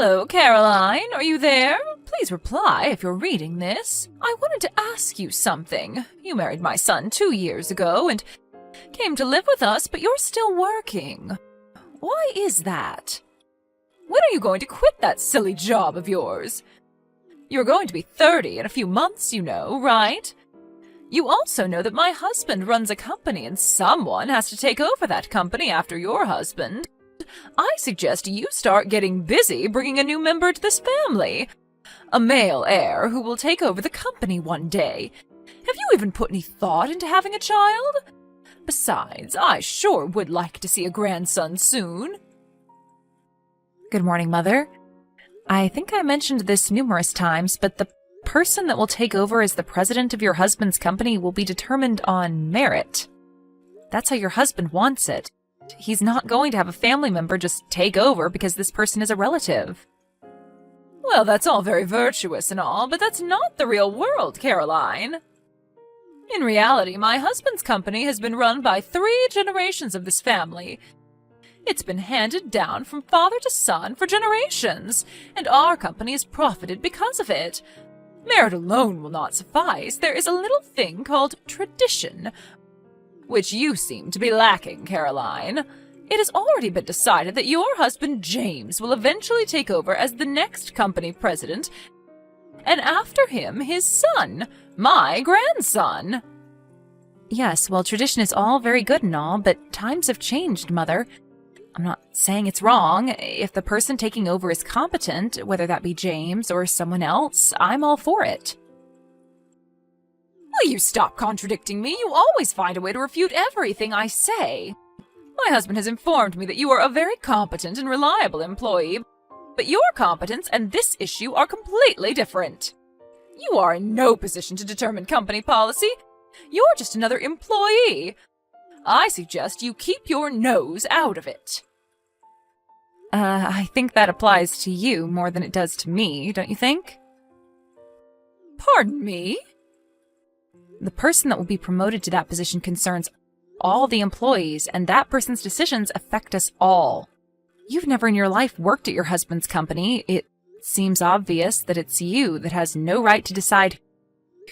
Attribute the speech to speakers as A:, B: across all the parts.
A: Hello, Caroline. Are you there? Please reply if you're reading this. I wanted to ask you something. You married my son 2 years ago and came to live with us, but you're still working. Why is that? When are you going to quit that silly job of yours? You're going to be 30 in a few months, you know, right? You also know that my husband runs a company and someone has to take over that company after your husband. I suggest you start getting busy bringing a new member to this family. A male heir who will take over the company one day. Have you even put any thought into having a child? Besides, I sure would like to see a grandson soon.
B: Good morning, Mother. I think I mentioned this numerous times, but the person that will take over as the president of your husband's company will be determined on merit. That's how your husband wants it. He's not going to have a family member just take over because this person is a relative.
A: Well, that's all very virtuous and all, but that's not the real world, Caroline. In reality, my husband's company has been run by 3 generations of this family. It's been handed down from father to son for generations, and our company has profited because of it. Merit alone will not suffice. There is a little thing called tradition, which you seem to be lacking, Caroline. It has already been decided that your husband James will eventually take over as the next company president, and after him his son, my grandson.
B: Yes, well, tradition is all very good and all, but times have changed, Mother. I'm not saying it's wrong. If the person taking over is competent, whether that be James or someone else, I'm all for it.
A: Will you stop contradicting me? You always find a way to refute everything I say. My husband has informed me that you are a very competent and reliable employee, but your competence and this issue are completely different. You are in no position to determine company policy. You're just another employee. I suggest you keep your nose out of it.
B: I think that applies to you more than it does to me, don't you think?
A: Pardon me?
B: The person that will be promoted to that position concerns all the employees, and that person's decisions affect us all. You've never in your life worked at your husband's company. It seems obvious that it's you that has no right to decide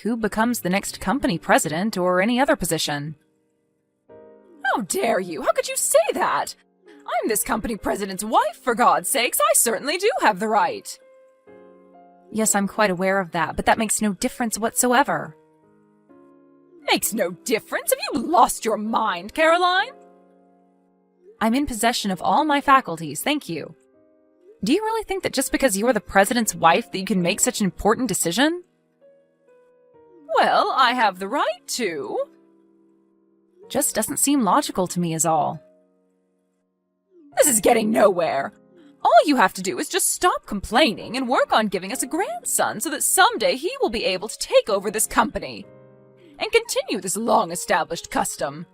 B: who becomes the next company president or any other position.
A: How dare you? How could you say that? I'm this company president's wife, for God's sakes. I certainly do have the right.
B: Yes, I'm quite aware of that, but that makes no difference whatsoever.
A: Makes no difference? Have you lost your mind, Caroline?
B: I'm in possession of all my faculties, thank you. Do you really think that just because you're the president's wife that you can make such an important decision?
A: Well, I have the right to.
B: Just doesn't seem logical to me is all.
A: This is getting nowhere. All you have to do is just stop complaining and work on giving us a grandson so that someday he will be able to take over this company and continue this long-established custom.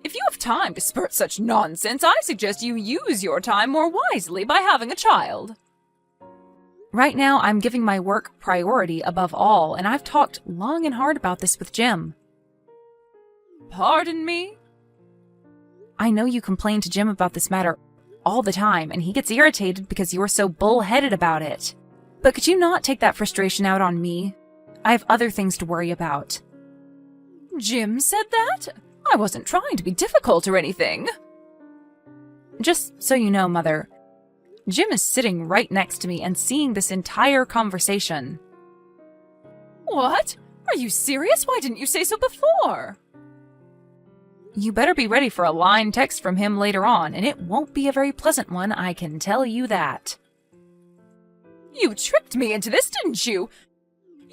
A: If you have time to spurt such nonsense, I suggest you use your time more wisely by having a child.
B: Right now, I'm giving my work priority above all, and I've talked long and hard about this with Jim.
A: Pardon me?
B: I know you complain to Jim about this matter all the time, and he gets irritated because you're so bullheaded about it. But could you not take that frustration out on me? I have other things to worry about.
A: Jim said that? I wasn't trying to be difficult or anything.
B: Just so you know, Mother, Jim is sitting right next to me and seeing this entire conversation.
A: What? Are you serious? Why didn't you say so before?
B: You better be ready for a line text from him later on, and it won't be a very pleasant one, I can tell you that.
A: You tricked me into this, didn't you?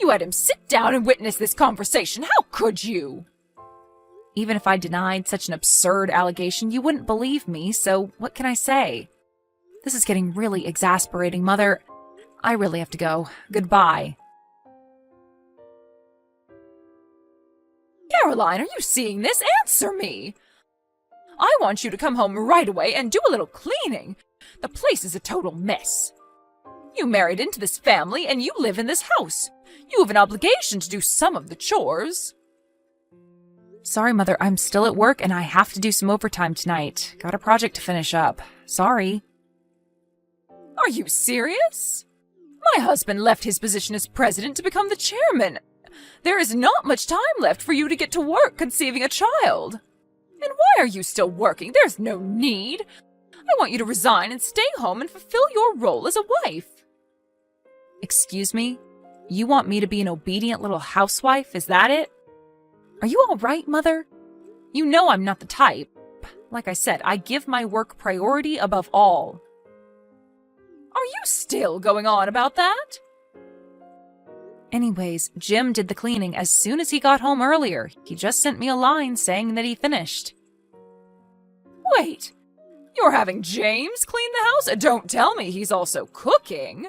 A: You had him sit down and witness this conversation. How could you?
B: Even if I denied such an absurd allegation, you wouldn't believe me, so what can I say? This is getting really exasperating, Mother. I really have to go. Goodbye.
A: Caroline, are you seeing this? Answer me! I want you to come home right away and do a little cleaning. The place is a total mess. You married into this family and you live in this house. You have an obligation to do some of the chores.
B: Sorry, Mother, I'm still at work and I have to do some overtime tonight. Got a project to finish up. Sorry.
A: Are you serious? My husband left his position as president to become the chairman. There is not much time left for you to get to work conceiving a child. And why are you still working? There's no need. I want you to resign and stay home and fulfill your role as a wife.
B: Excuse me? You want me to be an obedient little housewife, is that it? Are you all right, Mother? You know I'm not the type. Like I said, I give my work priority above all.
A: Are you still going on about that?
B: Anyways, Jim did the cleaning as soon as he got home earlier. He just sent me a line saying that he finished.
A: Wait, you're having James clean the house? Don't tell me he's also cooking.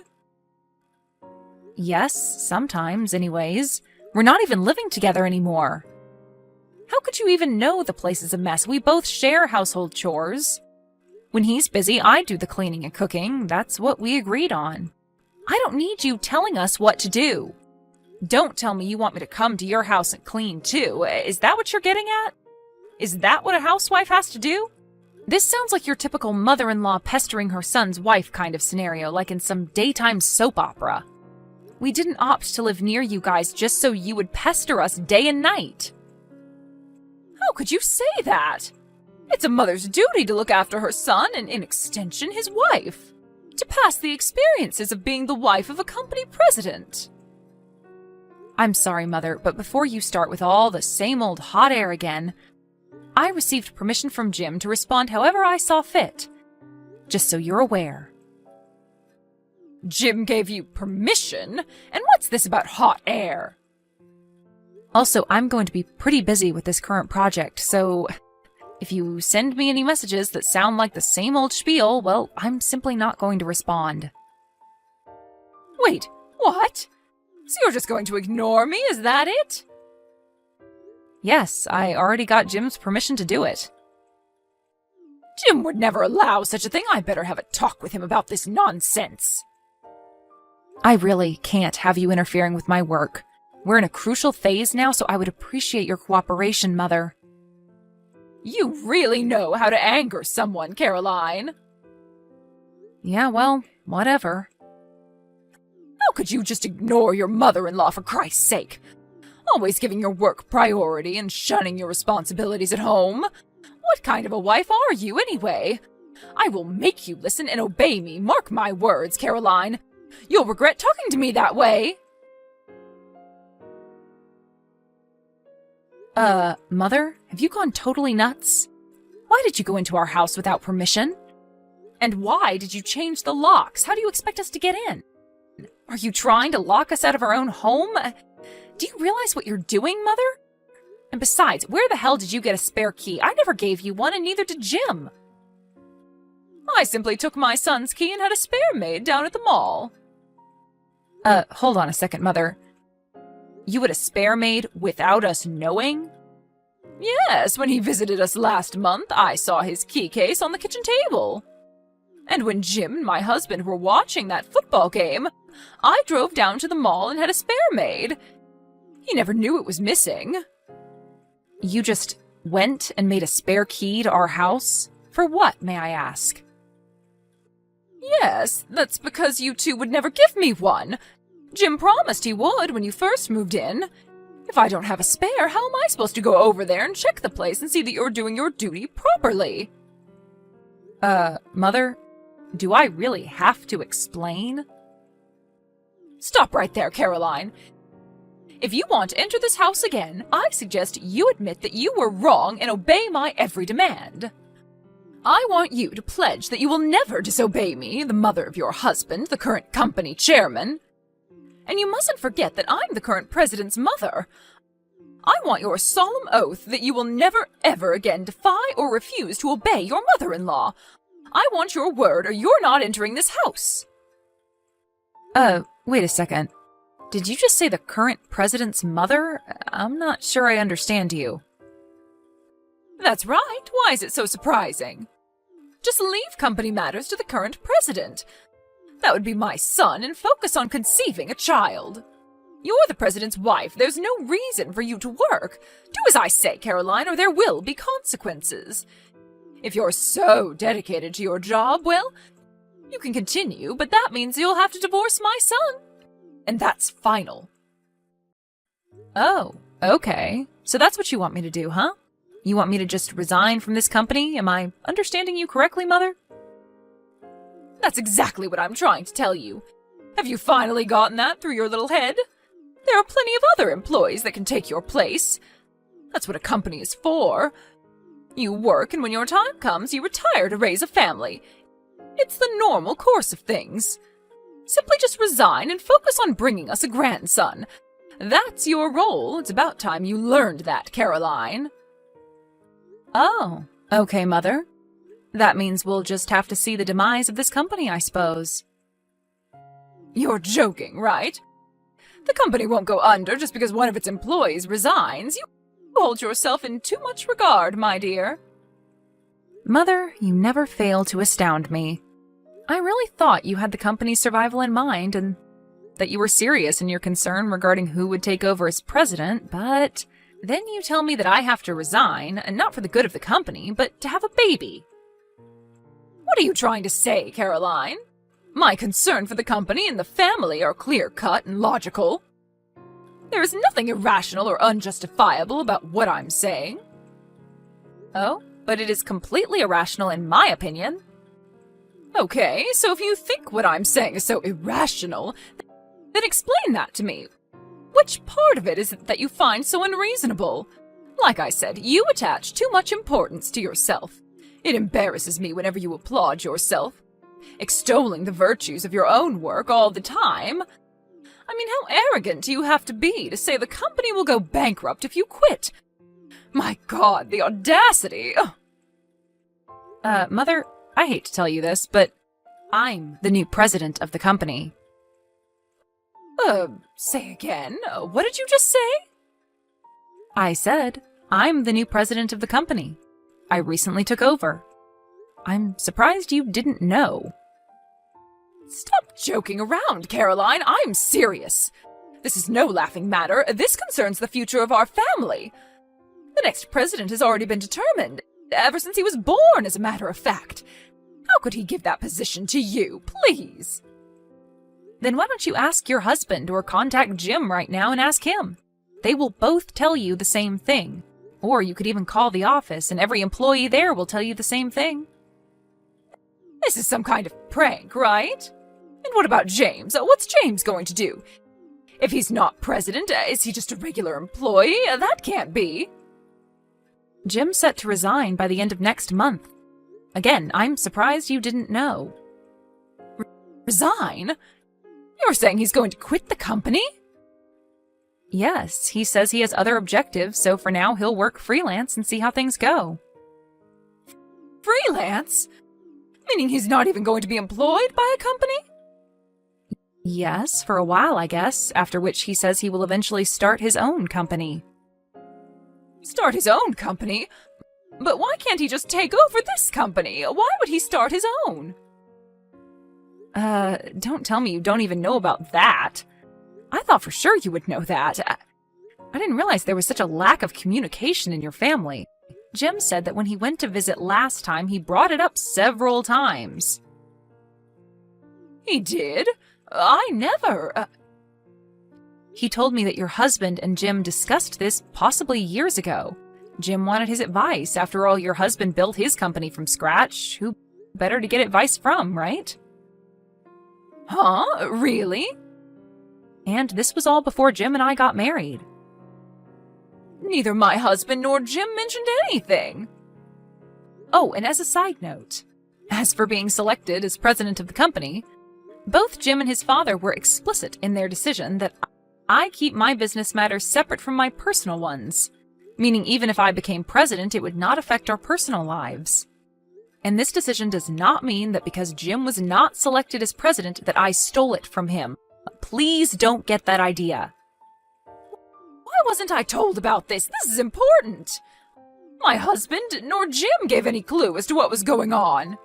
B: Yes, sometimes, anyways. We're not even living together anymore. How could you even know the place is a mess? We both share household chores. When he's busy, I do the cleaning and cooking. That's what we agreed on. I don't need you telling us what to do. Don't tell me you want me to come to your house and clean too. Is that what you're getting at? Is that what a housewife has to do? This sounds like your typical mother-in-law pestering her son's wife kind of scenario, like in some daytime soap opera. We didn't opt to live near you guys just so you would pester us day and night.
A: How could you say that? It's a mother's duty to look after her son and, in extension, his wife. To pass the experiences of being the wife of a company president.
B: I'm sorry, Mother, but before you start with all the same old hot air again, I received permission from Jim to respond however I saw fit. Just so you're aware.
A: Jim gave you permission? And what's this about hot air?
B: Also, I'm going to be pretty busy with this current project, so if you send me any messages that sound like the same old spiel, well, I'm simply not going to respond.
A: Wait, what? So you're just going to ignore me, is that it?
B: Yes, I already got Jim's permission to do it.
A: Jim would never allow such a thing. I better have a talk with him about this nonsense.
B: I really can't have you interfering with my work. We're in a crucial phase now, so I would appreciate your cooperation, Mother.
A: You really know how to anger someone, Caroline.
B: Yeah, well, whatever.
A: How could you just ignore your mother-in-law, for Christ's sake? Always giving your work priority and shunning your responsibilities at home. What kind of a wife are you, anyway? I will make you listen and obey me, mark my words, Caroline. You'll regret talking to me that way.
B: Mother, have you gone totally nuts? Why did you go into our house without permission? And why did you change the locks? How do you expect us to get in? Are you trying to lock us out of our own home? Do you realize what you're doing, Mother? And besides, where the hell did you get a spare key? I never gave you one, and neither did Jim.
A: I simply took my son's key and had a spare made down at the mall.
B: Hold on a second, Mother. You had a spare made without us knowing?
A: Yes, when he visited us last month, I saw his key case on the kitchen table. And when Jim and my husband were watching that football game, I drove down to the mall and had a spare made. He never knew it was missing.
B: You just went and made a spare key to our house? For what, may I ask?
A: Yes, that's because you two would never give me one. Jim promised he would when you first moved in. If I don't have a spare, how am I supposed to go over there and check the place and see that you're doing your duty properly?
B: Mother, do I really have to explain?
A: Stop right there, Caroline. If you want to enter this house again, I suggest you admit that you were wrong and obey my every demand. I want you to pledge that you will never disobey me, the mother of your husband, the current company chairman. And you mustn't forget that I'm the current president's mother. I want your solemn oath that you will never, ever again defy or refuse to obey your mother-in-law. I want your word or you're not entering this house.
B: Wait a second. Did you just say the current president's mother? I'm not sure I understand you.
A: That's right. Why is it so surprising? Just leave company matters to the current president. That would be my son, and focus on conceiving a child. You're the president's wife. There's no reason for you to work. Do as I say, Caroline, or there will be consequences. If you're so dedicated to your job, well, You can continue, but that means you'll have to divorce my son. And that's final.
B: Oh, okay. So that's what you want me to do, huh? You want me to just resign from this company? Am I understanding you correctly, Mother?
A: That's exactly what I'm trying to tell you. Have you finally gotten that through your little head? There are plenty of other employees that can take your place. That's what a company is for. You work, and when your time comes, you retire to raise a family. It's the normal course of things. Simply just resign and focus on bringing us a grandson. That's your role. It's about time you learned that, Caroline.
B: Oh, okay, Mother. That means we'll just have to see the demise of this company, I suppose.
A: You're joking, right? The company won't go under just because one of its employees resigns. You hold yourself in too much regard, my dear.
B: Mother, you never fail to astound me. I really thought you had the company's survival in mind and that you were serious in your concern regarding who would take over as president, but then you tell me that I have to resign, and not for the good of the company, but to have a baby.
A: What are you trying to say, Caroline? My concern for the company and the family are clear-cut and logical. There is nothing irrational or unjustifiable about what I'm saying.
B: Oh, but it is completely irrational in my opinion.
A: Okay, so if you think what I'm saying is so irrational, then explain that to me. Which part of it is it that you find so unreasonable? Like I said, you attach too much importance to yourself. It embarrasses me whenever you applaud yourself, extolling the virtues of your own work all the time. I mean, how arrogant do you have to be to say the company will go bankrupt if you quit? My God, the audacity!
B: Mother, I hate to tell you this, but I'm the new president of the company.
A: Say again? What did you just say?
B: I said, I'm the new president of the company. I recently took over. I'm surprised you didn't know.
A: Stop joking around, Caroline. I'm serious. This is no laughing matter. This concerns the future of our family. The next president has already been determined, ever since he was born, as a matter of fact. How could he give that position to you, please?
B: Then why don't you ask your husband or contact Jim right now and ask him? They will both tell you the same thing. Or you could even call the office and every employee there will tell you the same thing.
A: This is some kind of prank, right? And what about James? What's James going to do? If he's not president, is he just a regular employee? That can't be.
B: Jim's set to resign by the end of next month. Again, I'm surprised you didn't know.
A: Resign? You're saying he's going to quit the company?
B: Yes, he says he has other objectives, so for now he'll work freelance and see how things go.
A: Freelance? Meaning he's not even going to be employed by a company?
B: Yes, for a while, I guess, after which he says he will eventually start his own company.
A: Start his own company? But why can't he just take over this company? Why would he start his own?
B: Don't tell me you don't even know about that. I thought for sure you would know that. I didn't realize there was such a lack of communication in your family. Jim said that when he went to visit last time, he brought it up several times.
A: He did? I never...
B: He told me that your husband and Jim discussed this possibly years ago. Jim wanted his advice. After all, your husband built his company from scratch. Who better to get advice from, right?
A: Huh? Really?
B: And this was all before Jim and I got married.
A: Neither my husband nor Jim mentioned anything.
B: Oh, and as a side note, as for being selected as president of the company, both Jim and his father were explicit in their decision that I keep my business matters separate from my personal ones, meaning even if I became president, it would not affect our personal lives. And this decision does not mean that because Jim was not selected as president that I stole it from him. Please don't get that idea.
A: Why wasn't I told about this? This is important. My husband nor Jim gave any clue as to what was going on.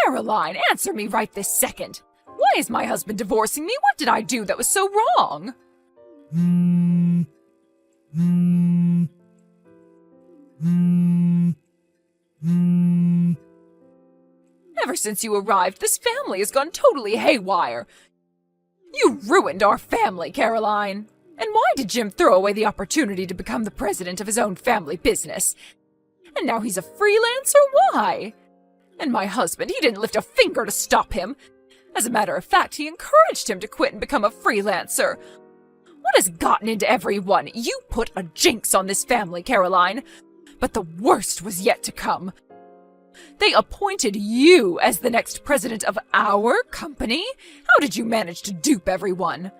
A: Caroline, answer me right this second. Why is my husband divorcing me? What did I do that was so wrong?
C: Hmm.
A: Ever since you arrived, this family has gone totally haywire. You ruined our family, Caroline. And why did Jim throw away the opportunity to become the president of his own family business? And now he's a freelancer? Why? And my husband, he didn't lift a finger to stop him. As a matter of fact, he encouraged him to quit and become a freelancer. What has gotten into everyone? You put a jinx on this family, Caroline. But the worst was yet to come. They appointed you as the next president of our company? How did you manage to dupe everyone?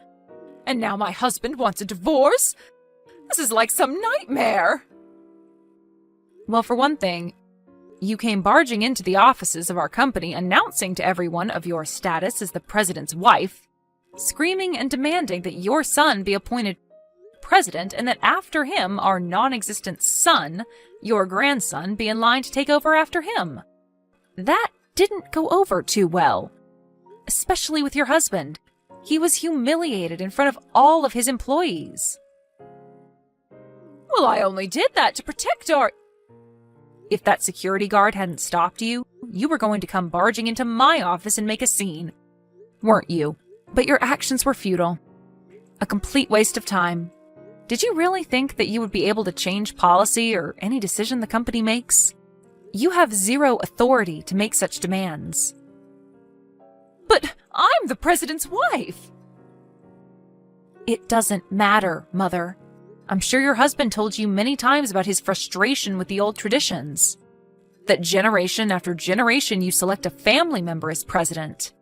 A: And now my husband wants a divorce? This is like some nightmare.
B: Well, for one thing, you came barging into the offices of our company announcing to everyone of your status as the president's wife, screaming and demanding that your son be appointed president and that after him, our non-existent son, your grandson, be in line to take over after him. That didn't go over too well, especially with your husband. He was humiliated in front of all of his employees.
A: Well, I only did that to protect our...
B: If that security guard hadn't stopped you, you were going to come barging into my office and make a scene. Weren't you? But your actions were futile. A complete waste of time. Did you really think that you would be able to change policy or any decision the company makes? You have zero authority to make such demands.
A: But I'm the president's wife.
B: It doesn't matter, Mother. I'm sure your husband told you many times about his frustration with the old traditions. That generation after generation you select a family member as president.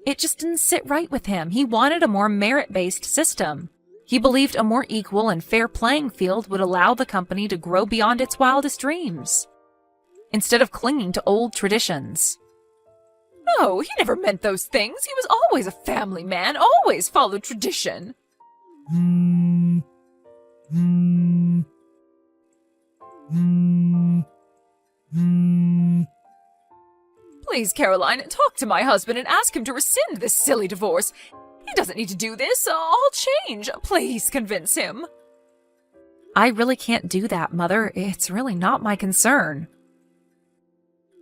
B: It just didn't sit right with him. He wanted a more merit-based system. He believed a more equal and fair playing field would allow the company to grow beyond its wildest dreams, instead of clinging to old traditions.
A: No, he never meant those things. He was always a family man, always followed tradition. Please, Caroline, talk to my husband and ask him to rescind this silly divorce. He doesn't need to do this. I'll change. Please convince him.
B: I really can't do that, Mother. It's really not my concern.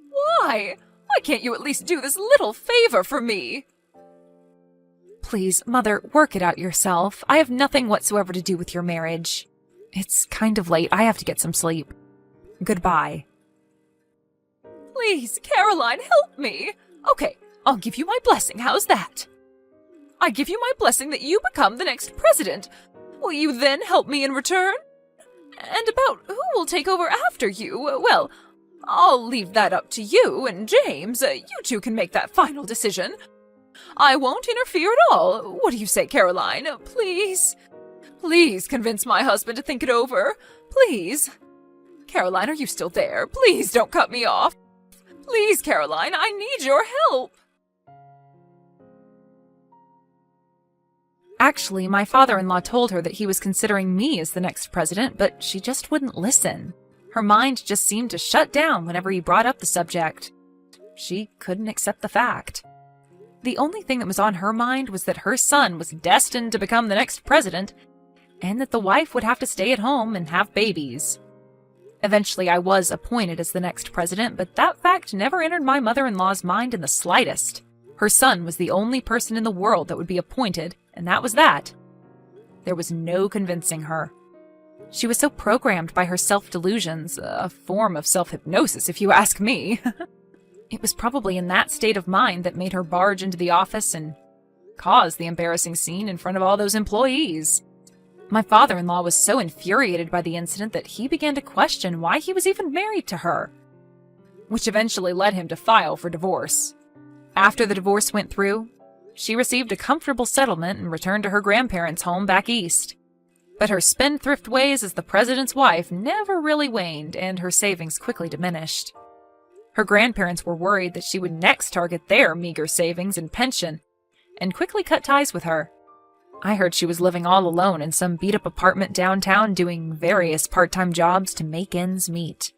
A: Why? Why can't you at least do this little favor for me?
B: Please, Mother, work it out yourself. I have nothing whatsoever to do with your marriage. It's kind of late. I have to get some sleep. Goodbye.
A: Please, Caroline, help me. Okay, I'll give you my blessing. How's that? I give you my blessing that you become the next president. Will you then help me in return? And about who will take over after you, well, I'll leave that up to you and James. You two can make that final decision. I won't interfere at all. What do you say, Caroline? Please? Please convince my husband to think it over. Please. Caroline, are you still there? Please don't cut me off. Please, Caroline, I need your help.
B: Actually, my father-in-law told her that he was considering me as the next president, but she just wouldn't listen. Her mind just seemed to shut down whenever he brought up the subject. She couldn't accept the fact. The only thing that was on her mind was that her son was destined to become the next president, and that the wife would have to stay at home and have babies. Eventually, I was appointed as the next president, but that fact never entered my mother-in-law's mind in the slightest. Her son was the only person in the world that would be appointed, and that was that. There was no convincing her. She was so programmed by her self-delusions, a form of self-hypnosis, if you ask me. It was probably in that state of mind that made her barge into the office and cause the embarrassing scene in front of all those employees. My father-in-law was so infuriated by the incident that he began to question why he was even married to her, which eventually led him to file for divorce. After the divorce went through, she received a comfortable settlement and returned to her grandparents' home back east. But her spendthrift ways as the president's wife never really waned, and her savings quickly diminished. Her grandparents were worried that she would next target their meager savings and pension, and quickly cut ties with her. I heard she was living all alone in some beat-up apartment downtown doing various part-time jobs to make ends meet.